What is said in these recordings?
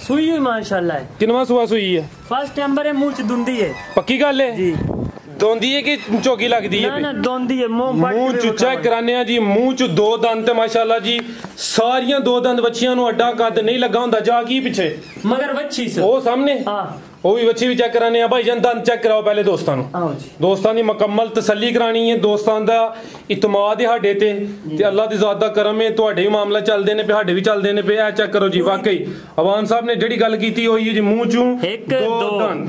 सुई हुई माशाल्लाह है। किनवा सुआ सुई है? फर्स्ट नंबर है, मुंह च दुंदी है। पक्की गल है जी। दोंदी है कि चौकी लगदी है? ना दोंदी है। मुंह च चेक कराने जी, मुंह च दो दंद माशाल्लाह जी, सारियां दो दंद बच्चियां नु अड्डा कद नहीं लगा हुंदा। जा की पीछे मगर बच्ची से ओ सामने हां, वो भी बच्ची भी चेक कराने भाई जान। दंद चेक कराओ पहले दोस्तां नु। दोस्तां दी मुकम्मल तसल्ली करानी है, दोस्तां दा इतमाद है साडे ते अल्लाह दी ज़ात दा करम है। तुहाडे भी मामला चलदे ने पे, साडे भी चलदे ने पे। ए चेक करो जी, वाकई अवान साहब ने जेड़ी गल कीती होई है जी, मुंह चों दो दंद।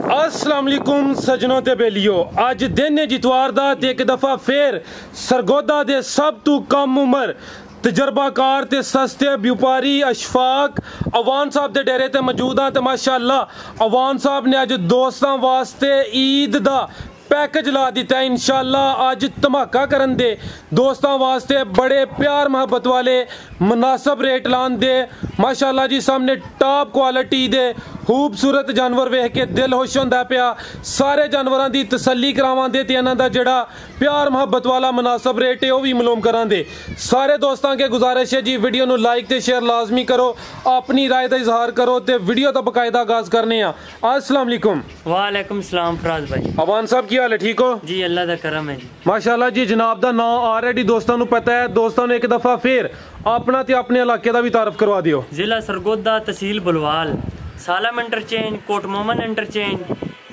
अस्सलाम वालेकुम सजनों ते बेलियो, अज दिन है जितवार दा ते एक दफा फिर सरगोदा दे सब तू कम उम्र तजर्बाकार ते सस्ते व्यापारी अशफाक अवान साहब दे डेरे ते मौजूद हाँ। ते माशाअल्लाह अवान साहब ने अज दोस्तां वास्ते ईद दा पैकेज ला दिता है। इंशाअल्लाह अज धमाका करन दे दोस्तां वास्ते बड़े प्यार मोहब्बत वाले मुनासब रेट लान दे माशाअल्लाह जी। सामने टॉप क्वालिटी दे खूबसूरत जानवर वेख के दिल खुश होंदा पिया। सारे जानवरां दी तसल्ली करावां दे ते इन्हां दा जेड़ा प्यार मोहब्बत वाला मुनासब रेट है वह भी मालूम करां दे। सारे दोस्तां के गुजारिश है जी, वीडियो नु लाइक ते शेयर लाजमी करो, अपनी राय दा इजहार करो ते वीडियो दा बकायदा आगाज करने आ। अस्सलाम वालेकुम। वालेकुम सलाम फराज भाई। अवान साहब की हाल है? ठीक हो जी, अल्लाह दा करम है जी माशाअल्लाह जी। जनाब दा नाम ऑलरेडी दोस्तां नु पता है। दोस्तां नु एक दफा फिर अपना ते अपने इलाके दा भी तारफ करवा दियो। जिला सरगोदा, तहसील बुलवाल, सालम इंटरचेंज, कोट मोमन इंटरचेंज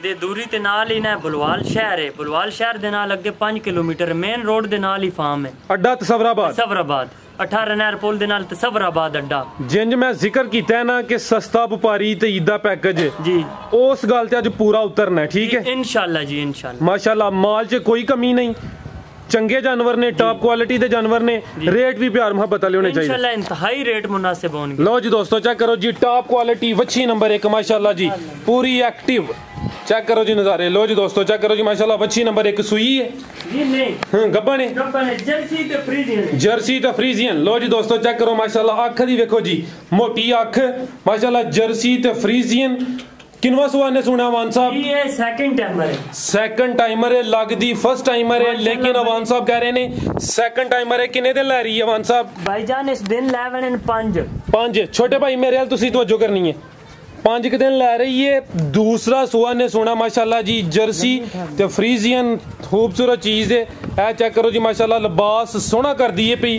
दे दूरी ते नाल ही ना बुलवाल शहर है। बुलवाल शहर दे नाल अगे 5 किलोमीटर मेन रोड दे नाल ही फार्म है। अड्डा तसवराबाद 18 नहर पुल दे नाल तसवराबाद अड्डा। जिंज मैं जिक्र कीता है ना कि सस्ता व्यापारी ते ईद दा पैकेज जी, उस गल ते अज पूरा उतरना है। ठीक है इंशाल्लाह जी, इंशाल्लाह। माशाल्लाह माल च कोई कमी नहीं, चंगे जानवर ने, टॉप क्वालिटी दे जानवर ने, रेट भी प्यार मोहब्बत वाले होने चाहिए। इंशाल्लाह इंतहाई रेट मुनासिब होंगे। लो जी दोस्तों चेक करो जी, टॉप क्वालिटी वच्छी नंबर 1 माशाल्लाह जी, पूरी एक्टिव। चेक करो जी नजारे। लो जी दोस्तों चेक करो जी माशाल्लाह, वच्छी नंबर 1 सुई है जी? नहीं, गब्बन है, जर्सी ते फ्रीजियन। जर्सी ते फ्रीजियन। लो जी दोस्तों चेक करो माशाल्लाह, अख दी देखो जी, मोटी अख माशाल्लाह, जर्सी ते फ्रीजियन। किनवा सुआ ने सुना अवान साहब? ये सेकंड टाइमर है। सेकंड टाइमर है, लगदी फर्स्ट टाइमर है, लेकिन अवान साहब कह रहे ने सेकंड टाइमर है। किन्ने दिन लै रही है अवान साहब? भाईजान इस दिन 11 छोटे भाई मेरे हाल तुसी तवज्जो करनी है, 5 दिन लै रही है। दूसरा सुआ ने सुना माशाल्लाह जी, जर्सी ते फ्रीजियन खूबसूरत चीज है। ए चेक करो जी माशाल्लाह, लिबास सोहना कर दिए पई।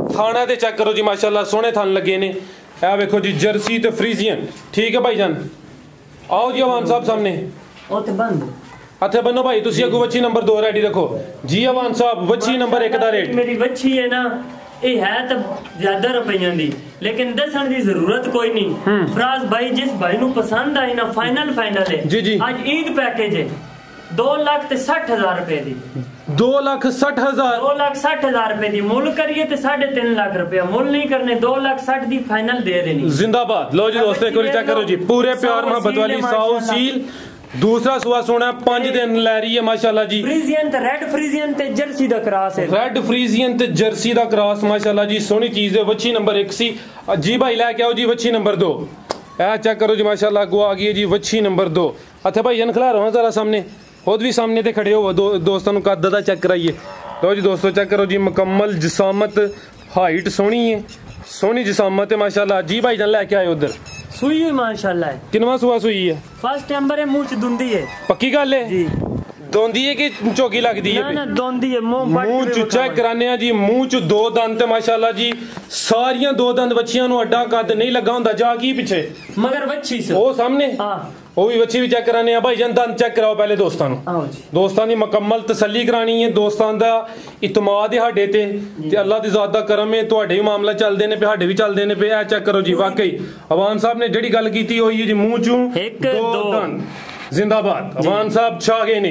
थाना ते चेक करो जी माशाल्लाह, सोहने थान लगे ने। ए देखो जी, जर्सी ते फ्रीजियन। ठीक है भाईजान, आओ जी अवान साहब सामने। हथे बनो भाई, तुसी अगू वच्छी नंबर 2 रेडी रखो जी। अवान साहब वच्छी नंबर 1 दा रेट? मेरी वच्छी है ना, ये है तो ज्यादा रुपया दी, लेकिन दसन की जरूरत कोई नहीं। फराज भाई जिस भाई नु पसंद आई ना, फाइनल है जी जी। आज ईद पैकेज है 2,60,000 रुपए दी। 2,60,000? 2,60,000 रुपए दी मुल करिए तो 3.5 लाख रुपया, मुल नहीं करने 2,60,000 दी फाइनल दे देनी। जिंदाबाद। लो जी दोस्तों एक बार चेक करो जी, पूरे प्यार मोहब्बत वाली साउ सील। दूसरा सुआ सोना 5 दिन लै रही है माशाल्लाह जी। फ्रीजियन ते रेड फ्रीजियन ते जर्सी दा क्रॉस है। रेड फ्रीजियन ते जर्सी दा क्रॉस माशाल्लाह जी, सोहनी चीज है। वच्छी नंबर 1 सी जी भाई, लेके आओ जी वच्छी नंबर 2। ए चेक करो जी माशाल्लाह, अगो आ गई है जी वच्छी नंबर 2। अच्छा भाई जन खिला रहा हूं जरा सामने, खुद भी सामने ते खड़े हो, दोस्तों नु कद दा चेक कराइए। लो जी दोस्तों चेक करो जी, मुकम्मल जिसामत, हाइट सोहनी है, सोहनी जिसामत है माशाल्लाह जी। भाई जन लेके आए उधर सुई हुई माशाल्लाह है। किनवा सुआ सुई है? फर्स्ट नंबर है, मुंह च दुंदी है। पक्की गल है जी? दोंदी है कि चौकी लगदी है? ना दोंदी है। मुंह च चेक कराने जी, मुंह च दो दंद ते माशाल्लाह जी, सारियां दो दंद बच्चियां नु अड्डा कद नहीं लगा हुंदा। जा की पीछे मगर बच्ची से ओ सामने हां, वो भी बच्ची भी चेक कराने भाई जान। दंद चेक कराओ पहले दोस्तां नु। दोस्तां दी मुकम्मल तसल्ली करानी है, दोस्तां दा इतमाद है साडे ते अल्लाह दी ज़ात दा करम है। तुहाडे भी मामला चलदे ने पे, साडे भी चलदे ने पे। ए चेक करो जी, वाकई अवान साहब ने जेड़ी गल कीती होई है जी, मुंह चों दो दंद। जिंदाबाद। अवान साहब छा गए ने,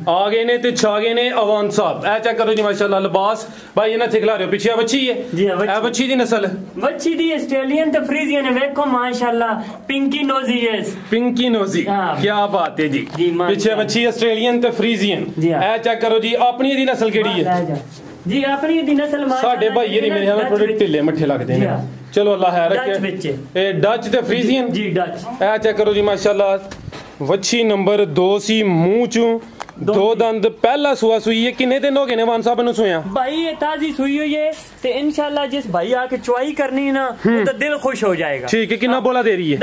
आ गए ने ते छा गए ने अवान साहब। ए चेक करो जी माशाल्लाह, लिबास भाई इन्हां थे खिला रहे हो। पीछे वच्छी है जी? ए वच्छी दी नस्ल? वच्छी दी ऑस्ट्रेलियन ते फ्रीजियन है। देखो माशाल्लाह, पिंकी नोजी है। पिंकी नोजी, क्या बात है जी। पीछे वच्छी ऑस्ट्रेलियन ते फ्रीजियन। ए चेक करो जी, अपनी दी नस्ल केड़ी है जी? अपनी दी नस्ल साडे भाई ये मेरे ख्याल थोड़े ढिले मट्ठे लगदे ने। चलो अल्लाह खैर रखे। ए डच ते फ्रीजियन जी? डच। ए चेक करो जी माशाल्लाह, वच्छी नंबर 2 सी, मुंह चों दो दंद पहला सुआ सुई है। किन्ने दिन हो गए ने वान साहब नु सोया? भाई ये ताजी सुई हुई है तो इंशाल्लाह जिस भाई आके चुवाई करनी है ना तो दिल खुश हो जाएगा। ठीक है, कितना बोला दे रही है?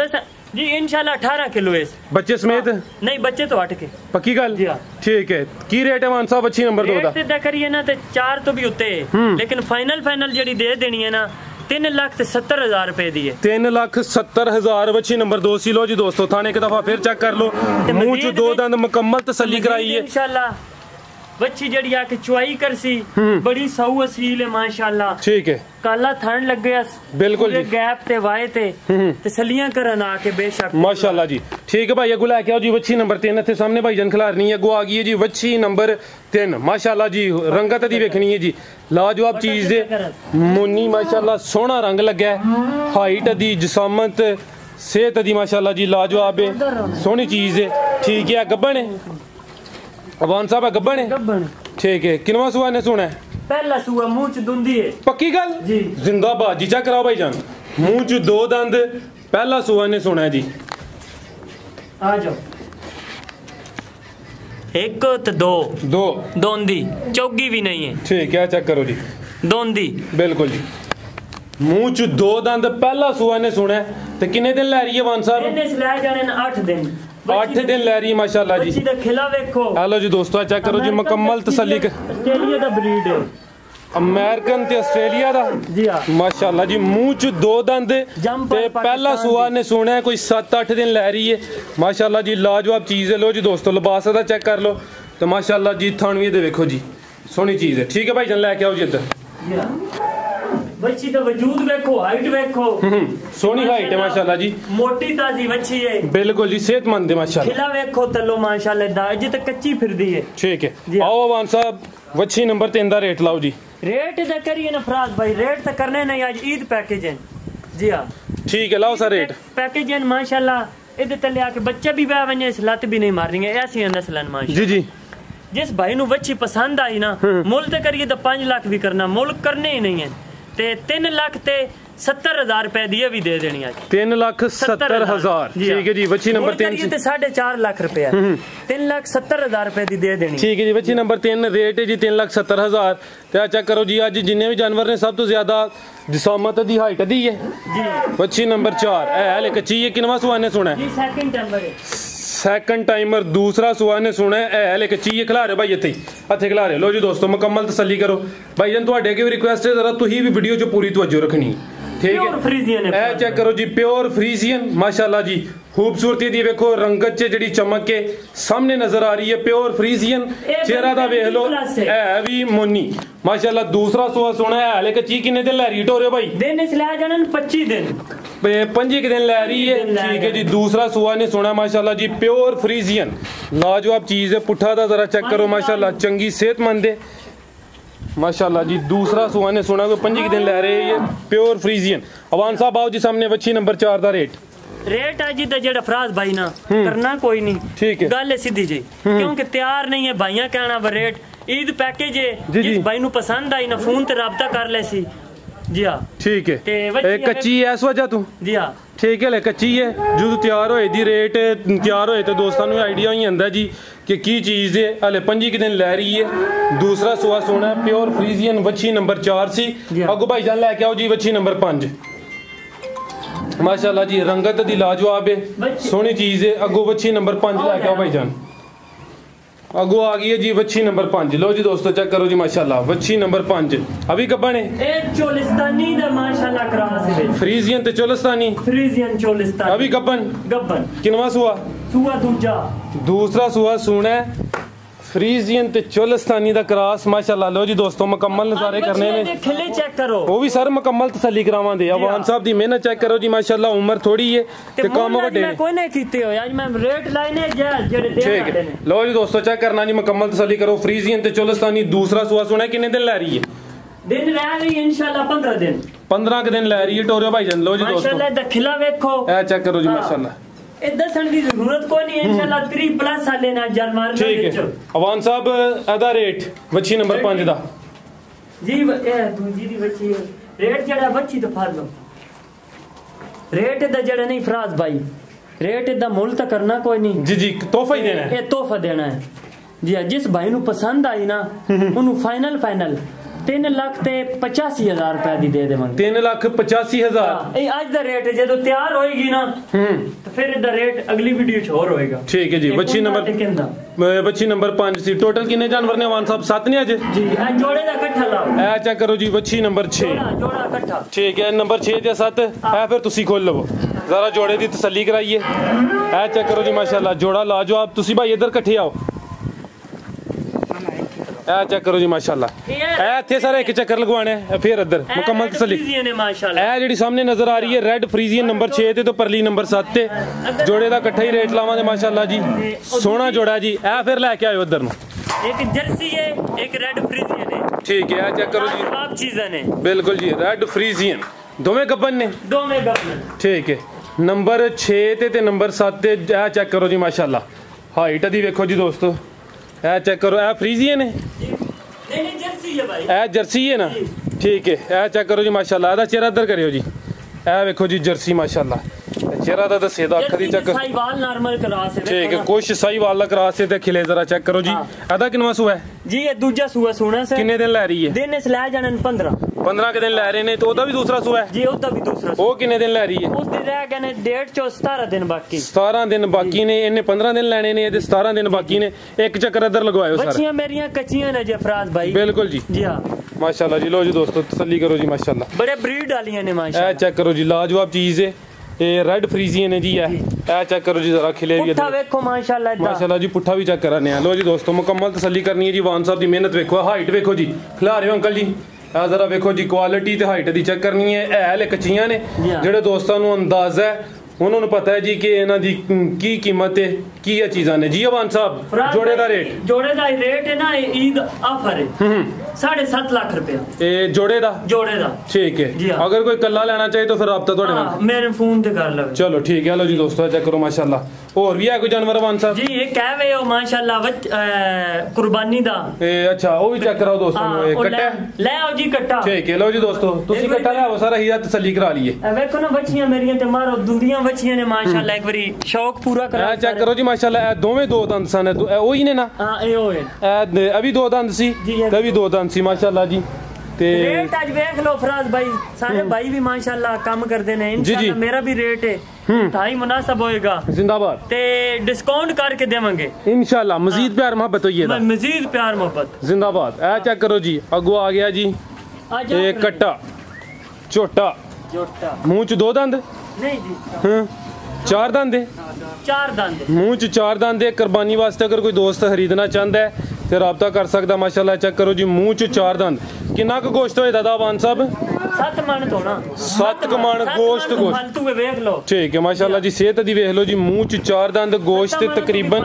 जी इंशाल्लाह 18 किलो है बच्चे समेत? नहीं बच्चे तो 8 के। पक्की गल? ठीक है। की रेट है वान साहब अच्छी नंबर 2 दा? रेट करिए ना तो 4 तो भी उत्ते लेकिन फाइनल जड़ी दे देनी है ना 3,70,000 रुपए दी है। 3,70,000 बच्ची नंबर 2 सी। लो जी दोस्तों थाने एक दफा फिर चेक कर लो, मुंह च 2 दंद मुकम्मल तसल्ली कराई है इंशाल्लाह। बच्ची जड़ी आके चुवाई कर सी बड़ी सऊ असील है माशाल्लाह। ठीक है, काला थन लग गया बिल्कुल जी, गैप ते वाए ते तसल्लियां करन आके बेशक माशाल्लाह जी। ठीक है भाई, अगो लेके आओ जी बच्ची नंबर 3 इत्थे सामने भाई जन खिलारनी है। अगो आ गई है जी बच्ची नंबर 3 माशाल्लाह जी। रंगत दी वेखनी है जी, लाजवाब चीज है। मुन्नी माशाल्लाह सोहना रंग लगा है, हाइट दी जिसामत सेहत दी माशाल्लाह जी लाजवाब है, सोहनी चीज है। ठीक है, गब्बन है अवान साहब? गब्बन है। ठीक है, किनवा सुआ ने सुना है? पहला सुआ, मुंह च दुंदी है। पक्की गल जी? जिंदाबाद जी। चेक कराओ भाई जान, मुंह च 2 दंद पहला सुआ ने सुना है जी। आ जाओ, 1 तो 2 दोंदी, चौगी भी नहीं है। ठीक है, चेक करो जी, दोंदी बिल्कुल जी। मुंह च 2 दंद पहला सुआ ने सुना है। तो किन्ने दिन लै रही है वान साहब? लै जाने 8 दिन। 8 दिन लै रही है माशाल्लाह जी। खिला वेखो। हेलो जी दोस्तों चेक करो जी, मुकम्मल तसल्ली। ऑस्ट्रेलिया दा ब्रीड है, अमेरिकन ते ऑस्ट्रेलिया दा जी। हां माशाल्लाह जी। मुंह च 2 दंद ते पहला सुआ ने सुना है, कोई 7-8 दिन लै रही है माशाल्लाह जी, लाजवाब चीज है। लो जी दोस्तों लिबास दा चेक कर लो तो माशाल्लाह जी थानवी दे देखो जी, सोहनी चीज है। ठीक है भाई जन लेके आओ जी इधर। बच्ची का वजूद देखो, हाइट देखो, सोहनी हाइट है माशाल्लाह जी, मोटी ताजी बच्ची है बिल्कुल जी, सेहतमंद है माशाल्लाह। खिला देखो तलो माशाल्लाह, अजे तक कच्ची फिरदी है। ठीक है, आओ अवान साहब बच्ची नंबर 3 दा रेट लाओ जी। रेट दा करिए ना फराज भाई, रेट तो करने नहीं, आज ईद पैकेज है जी। हाँ ठीक है, लाओ सर रेट पैकेज है माशाल्लाह। इधर तले आके बच्चा भी बह वने, लत भी नहीं मारनी है, ऐसी नस्लन माशाल्लाह जी जी। जिस भाई नु बच्ची पसंद आई ना, मुल तो करिए तो 5 लाख भी करना, मुल करने ही नहीं है। ते 3,70,000 रुपए दिए भी दे देनी आज। 3,70,000 ठीक है जी। बच्ची नंबर 3 4.5 लाख रुपया, 3,70,000 रुपए दी दे देनी। ठीक है जी, बच्ची नंबर 3 रेट है जी 3,70,000। तो चेक करो जी, आज जिन्ने भी जानवर ने सब तो ज्यादा जिसामत दी हाइट दी है जी। बच्ची नंबर 4 है कच्ची है। किनवा सुआ ने सुना है? सेकंड टाइमर दूसरा सुआ ने सुना है कच्ची है। खिला रहे भाई इतने हथे खिला रहे। लो जी दोस्तों मुकम्मल तसल्ली करो भाई जन, तुहाडे अगे भी रिक्वेस्ट है जरा तुही भी वीडियो च पूरी तवज्जो रखनी। ठीक है, चेक करो जी, प्योर फ्रीजियन माशाल्लाह जी। खूबसूरती दी वेखो, रंगत च जड़ी चमक के सामने नजर आ रही है, प्योर फ्रीजियन। चेहरा दा वेख लो, है भी मुन्नी माशाल्लाह। दूसरा सुआ सोना है लेकिन ची किन्ने दिन लै रही टोरे भाई? दिन इस लै जाने 25 दिन, 25 दिन लै रही है। ठीक है जी, दूसरा सुआ ने सोना माशाल्लाह जी, प्योर फ्रीजियन लाजवाब चीज है। पुट्ठा दा जरा चेक करो माशाल्लाह, चंगी सेहतमंद है माशाल्लाह जी। दूसरा सुआ ने सोना, कोई 25 दिन लै रहे है, प्योर फ्रीजियन। अवान साहब आओ जी सामने बच्ची नंबर 4 दा रेट। रेट है जी जेड़ा फराज भाई ना करना कोई नहीं, ठीक है गल सीधी जी, क्योंकि तैयार नहीं है भाइया कहना रेट। ईद पैकेज है, जिस भाई नु पसंद आई ना फोन ते राब्ता कर ले सी जी। हाँ ठीक है, कच्ची है इस वजह तू जी। हाँ ठीक है, कच्ची है जो तैयार होए दी रेट तैयार होए तो दोस्तों को आइडिया ही आंदा जी कि की चीज़ है। हले 25 दिन लै रही है। दूसरा सुआ सोना है, प्योर फ्रीजियन। बच्ची नंबर 4 सी। अगो भाई जान लैके आओ जी बच्ची नंबर 5 माशाल्लाह जी, रंगत दी लाजवाब है, सोहनी चीज है। अगो बच्ची नंबर 5 लैके आओ भाई जान। अगो आ गई है जी बच्ची नंबर 5। लो जी दोस्तों चेक करो जी माशाल्लाह, बच्ची नंबर 5 अभी गब्बन है। चोलिस्तानी दा माशाल्लाह क्रॉस है, फ्रीजियन ते चोलिस्तानी, फ्रीजियन चोलिस्तानी अभी गब्बन किनवा सुआ? सुआ दूसरा सुआ सुना है, फ्रीजियन ते चोलिस्तानी दा क्रॉस माशाल्लाह। लो जी दोस्तों मुकम्मल नजारे करने ने, खिले चेक करो वो भी सर मुकम्मल तसल्ली करावांदे। अवान साहब दी मेहनत चेक करो जी माशाल्लाह। उम्र थोड़ी है ते काम वड्डे ने, कोई नहीं कीते हो आज मैं रेट लाइने जेड़े दे रहे ने। लो जी दोस्तों चेक करना जी, मुकम्मल तसल्ली करो। फ्रीजियन ते चोलिस्तानी दूसरा सुआ सुना है, कितने दिन लै रही है? दिन रह रही है इंशाल्लाह 15 दिन, 15 के दिन लै रही है टोरियो भाई जान। लो जी दोस्तों माशाल्लाह दा खिला देखो, ए चेक करो जी माशाल्लाह। दसन की जरूरत कोई नहीं इंशाल्लाह, 3+ साले ना जानवर। ठीक है अवान साहब अदा रेट बच्ची नंबर 5 दा जी। दूजी दी बच्ची रेट जेड़ा बच्ची तो फाड़ लो, रेट दा जेड़ा नहीं फराज भाई, रेट दा मुल तो करना कोई नहीं जी जी, तोहफा ही देना है, ये तोहफा देना है। जी हाँ, जिस भाई नू पसंद आई ना उन्होंने फाइनल 3,85,000 रुपए दी दे देवांगे। 3,85,000 आज दा रेट है, जो तैयार होएगी ना तो फिर इधर रेट अगली वीडियो च होर होएगा। ठीक है जी। बच्ची नंबर 5 सी। टोटल कितने जानवर ने अवान साहब? 7 ने अज जी। जोड़े दा इकट्ठा लाओ। ए चेक करो जी, बच्ची नंबर 6 जोड़ा इकट्ठा। ठीक है, नंबर 6 ते 7 है। फिर तुसी खोल लवो जरा जोड़े दी तसल्ली कराइए। ए चेक करो जी माशाल्लाह, जोड़ा लाजवाब। तुसी भाई इधर इकट्ठे आओ। ए चेक करो जी माशाल्लाह। ए इत्थे सारे एक चक्कर लगवाने है, फिर इधर मुकम्मल तसल्ली। ए जेडी सामने नजर आ रही है रेड फ्रीजियन नंबर 6 ते तो परली नंबर 7 ते। जोड़े दा इकट्ठा ही रेट लावांगे माशाल्लाह जी। सोहना जोड़ा जी। ए फिर लेके आयो इधर नु। एक जर्सी है, एक रेड फ्रीजियन है। ठीक है, चेक करो जी, आप चीजें ने बिल्कुल जी। रेड फ्रीजियन दोवें गब्बन ने, दोवें गब्बन। ठीक है, नंबर 6 ते नंबर 7 ते। ए चेक करो जी माशाल्लाह, हाइट दी देखो जी दोस्तों। ए चेक करो, ए फ्रीजियन है, नहीं जर्सी है भाई, ए जर्सी है ना। ठीक है, ए चेक करो जी माशाल्लाह। एदा चेहरा इधर करियो जी। ए देखो जी जर्सी माशाल्लाह, चेहरा दा दसे दा अख दी चेक। साहीवाल नॉर्मल क्रॉस है। ठीक है, कुछ साहीवाल दा क्रॉस है ते खिले जरा चेक करो जी। एदा किनवा सूआ है जी? ये दूजा सूआ सोना से। कितने दिन ले रही है? दिन इस ले जाने 15 के दिन ले रहे ने। तो ओदा भी दूसरा सूआ है जी? ओदा भी दूसरा। वो कितने दिन ले रही है? उस दिन रह गए ने डेट चो 17 दिन बाकी। 17 दिन बाकी ने। इन्हें 15 दिन लेने ने ते 17 दिन बाकी ने। एक चक्कर इधर लगवायो सर। बच्चियां मेरियां कच्चियां ने जफराज भाई। बिल्कुल जी। जी हां माशाल्लाह जी। लो जी दोस्तों तसल्ली करो जी माशाल्लाह। बड़े ब्रीड वालियां ने माशाल्लाह। ए चेक करो जी, लाजवाब चीज है। ये रेड फ्रीजियन है जी। ए चेक करो जी जरा खिले भी पुट्ठा देखो माशाल्लाह जी। पुट्ठा भी चेक कराने हैं। लो जी दोस्तों मुकम्मल तसल्ली करनी है जी। वान साहब की मेहनत देखो, हाइट देखो जी। खिला रहे हो अंकल जी, जरा देखो जी क्वालिटी ते हाइट दी चेक करनी है। ऐल कच्चियां ने। जेडे दोस्तों नु अंदाजा है उन्होंने पता है जी कि इन्हां दी की कीमत है, की चीज़ां ने जी। अवान साहब जोड़े दा रेट? जोड़े दा रेट है ना, ईद ऑफर है 7.5 लाख रुपया जोड़े दा। ठीक है जी। अगर कोई कल्ला लेना चाहिए तो फिर राब्ता थोड़े नाल मेरे फोन ते कर लो। चलो ठीक है। लो जी दोस्तों चेक करो माशाल्लाह। और भी है कोई जानवर अवान साहब? जी ये कहवे हो माशाल्लाह कुर्बानी दा। अच्छा वो भी चेक कराओ दोस्तों। कट्टा ले आओ जी कट्टा। ठीक है। लो जी दोस्तों तुसी कट्टा ले आओ सारा ही तसल्ली करा लिए। देखो ना बच्चियां मेरियां ते मारो दुंदियां बच्चियां ने माशाल्लाह। एक बारी शौक पूरा करा। चेक करो जी माशाल्लाह। दोवें दो दंद सन। ओही ने ना? हां ए ओ है। अभी दो दंद सी, अभी दो दंद सी माशाल्लाह जी। ते रेट आज देख लो फराज भाई, सारे भाई भी माशाल्लाह काम करते हैं। इंशाल्लाह मेरा भी रेट है ढाई मुनासिब होएगा। जिंदाबाद। ते डिस्काउंट करके देवांगे इंशाल्लाह। मजीद प्यार मोहब्बत होइए दा। मजीद प्यार मोहब्बत जिंदाबाद। ए चेक करो जी, अगो आ गया जी एक कट्टा छोटा। मुंह च दो दंद नहीं जी, 4 दंद है। 4 दंद मुंह च 4 दंद है। कुर्बानी वास्ते अगर कोई दोस्त खरीदना चाहता है तो राब्ता कर सकता माशाल्लाह। चेक करो जी, मुंह च 4 दंद। कितना क गोश्त होए दादा अवान साहब? 7 मन तो ना। 7 मन गोश्त फालतू देख लो। ठीक है माशाल्लाह जी। सेहत दी देख लो जी। मुंह च 4 दंद गोश्त तकरीबन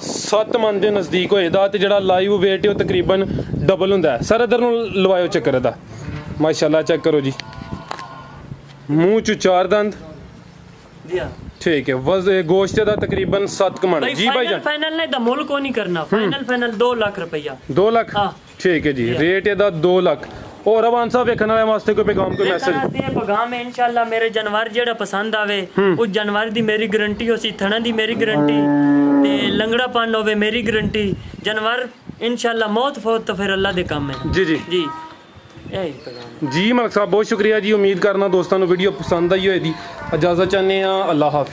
7 मन के नजदीक होएदा ते जेड़ा लाइव वेट है वो तकरीबन डबल हुंदा है। सर इधर नु लवायो चक्कर दा माशाल्लाह। चेक करो जी, मुंह च 4 दंद। जी हां ठीक है। वज गोश्त दा तकरीबन 7 मन जी भाईजान। फाइनल नहीं दा मोल को नहीं करना। फाइनल 2 लाख रुपया। 2 लाख ठीक है जी। रेट एदा 2 लाख। और अवान साहब देखने वाले वास्ते कोई पैगाम, कोई मैसेज? पैगाम है इंशाल्लाह मेरे जानवर जेड़ा पसंद आवे उस जानवर दी मेरी गारंटी होसी, थणा दी मेरी गारंटी ते लंगड़ापन होवे मेरी गारंटी। जानवर इंशाल्लाह मौत फौत तो फिर अल्लाह दे काम है। जी जी जी जी। मलक साहब बहुत शुक्रिया जी। उम्मीद करना दोस्तों वीडियो पसंद आई होएगी। इजाजत चाहते हैं। अल्लाह हाफिज़।